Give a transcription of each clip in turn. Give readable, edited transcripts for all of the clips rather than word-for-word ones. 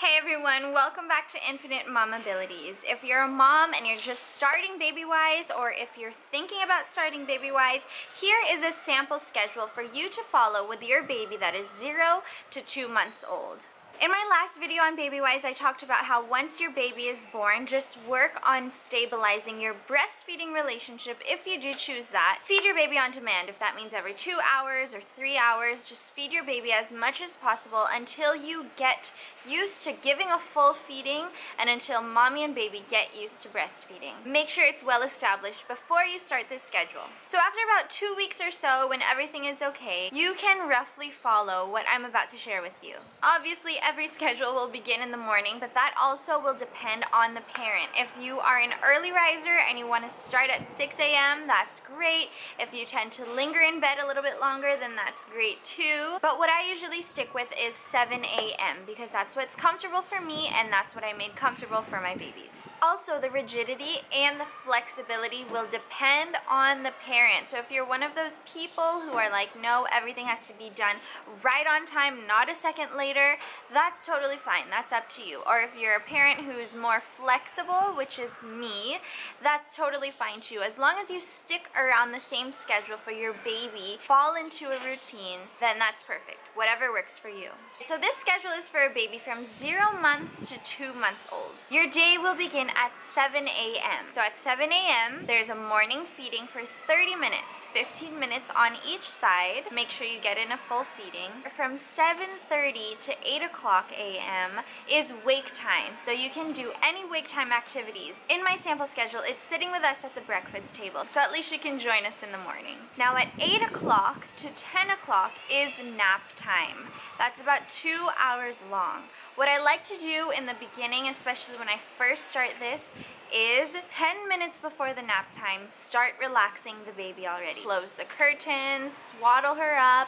Hey everyone, welcome back to Infinite Mamabilities. If you're a mom and you're just starting Babywise, or if you're thinking about starting Babywise, here is a sample schedule for you to follow with your baby that is 0 to 2 months old. In my last video on Babywise, I talked about how once your baby is born, just work on stabilizing your breastfeeding relationship if you do choose that. Feed your baby on demand. If that means every 2 hours or 3 hours, just feed your baby as much as possible until you get used to giving a full feeding and until mommy and baby get used to breastfeeding. Make sure it's well established before you start this schedule. So after about 2 weeks or so, when everything is okay, you can roughly follow what I'm about to share with you. Obviously, every schedule will begin in the morning, but that also will depend on the parent. If you are an early riser and you want to start at 6 a.m., that's great. If you tend to linger in bed a little bit longer, then that's great too. But what I usually stick with is 7 a.m. because that's what's comfortable for me and that's what I made comfortable for my babies. Also, the rigidity and the flexibility will depend on the parent. So if you're one of those people who are like, no, everything has to be done right on time, not a second later, that's totally fine. That's up to you. Or if you're a parent who's more flexible, which is me, that's totally fine too. As long as you stick around the same schedule for your baby, fall into a routine, then that's perfect. Whatever works for you. So this schedule is for a baby from 0 months to 2 months old. Your day will begin at 7 a.m. So at 7 a.m., there's a morning feeding for 30 minutes, 15 minutes on each side. Make sure you get in a full feeding. From 7:30 to 8 o'clock a.m. is wake time. So you can do any wake time activities. In my sample schedule, it's sitting with us at the breakfast table. So at least you can join us in the morning. Now at 8 o'clock to 10 o'clock is nap time. That's about 2 hours long. What I like to do in the beginning, especially when I first start this, is 10 minutes before the nap time, start relaxing the baby already. Close the curtains, swaddle her up,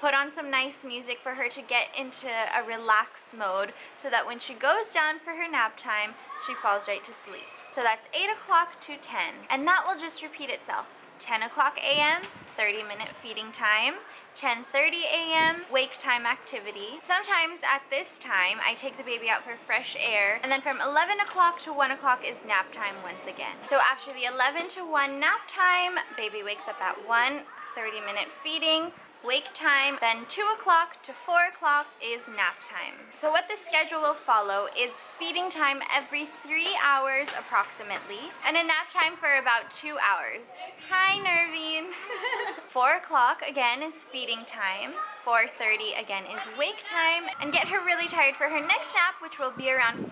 put on some nice music for her to get into a relaxed mode so that when she goes down for her nap time, she falls right to sleep. So that's 8 o'clock to 10, and that will just repeat itself. 10 o'clock a.m., 30-minute feeding time. 10:30 a.m. wake time activity. Sometimes at this time, I take the baby out for fresh air, and then from 11 o'clock to 1 o'clock is nap time once again. So after the 11 to 1 nap time, baby wakes up at 1, 30-minute feeding, wake time, then 2 o'clock to 4 o'clock is nap time. So what the schedule will follow is feeding time every 3 hours approximately, and a nap time for about 2 hours. Hi, Nervine! 4 o'clock again is feeding time. 4:30 again is wake time, and get her really tired for her next nap, which will be around 5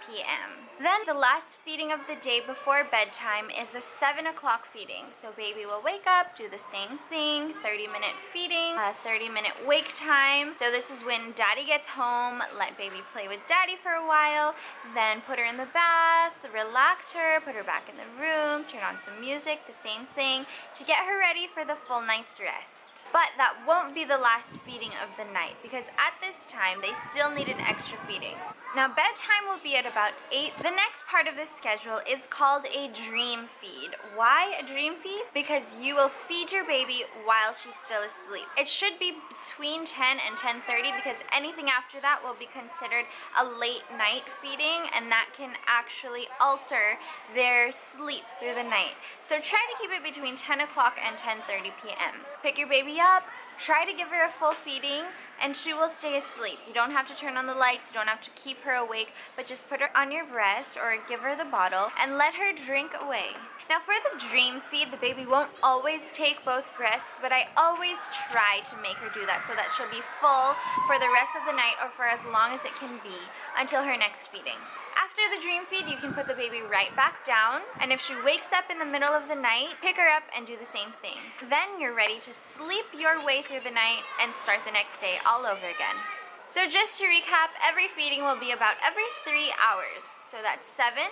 p.m. Then the last feeding of the day before bedtime is a 7 o'clock feeding. So baby will wake up, do the same thing, 30-minute feeding, 30-minute wake time. So this is when daddy gets home, let baby play with daddy for a while, then put her in the bath, relax her, put her back in the room, turn on some music, the same thing, to get her ready for the full night's rest. But that won't be the last feeding of the night, because at this time they still need an extra feeding. Now bedtime will be at about 8. The next part of this schedule is called a dream feed. Why a dream feed? Because you will feed your baby while she's still asleep. It should be between 10 and 10:30, because anything after that will be considered a late night feeding, and that can actually alter their sleep through the night. So try to keep it between 10 o'clock and 10:30 p.m. Pick your baby up, try to give her a full feeding, and she will stay asleep. You don't have to turn on the lights, you don't have to keep her awake, but just put her on your breast or give her the bottle and let her drink away. Now for the dream feed, the baby won't always take both breasts, but I always try to make her do that so that she'll be full for the rest of the night, or for as long as it can be until her next feeding. After the dream feed, you can put the baby right back down, and if she wakes up in the middle of the night, pick her up and do the same thing. Then you're ready to sleep your way through the night and start the next day all over again. So just to recap, every feeding will be about every 3 hours. So that's 7,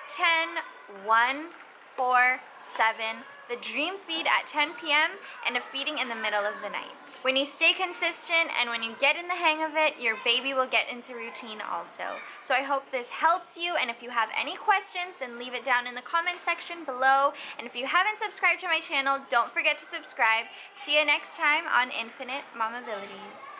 10, 1, 4, 7, the dream feed at 10 p.m., and a feeding in the middle of the night. When you stay consistent and when you get in the hang of it, your baby will get into routine also. So I hope this helps you, and if you have any questions, then leave it down in the comment section below. And if you haven't subscribed to my channel, don't forget to subscribe. See you next time on Infinite Mamabilities.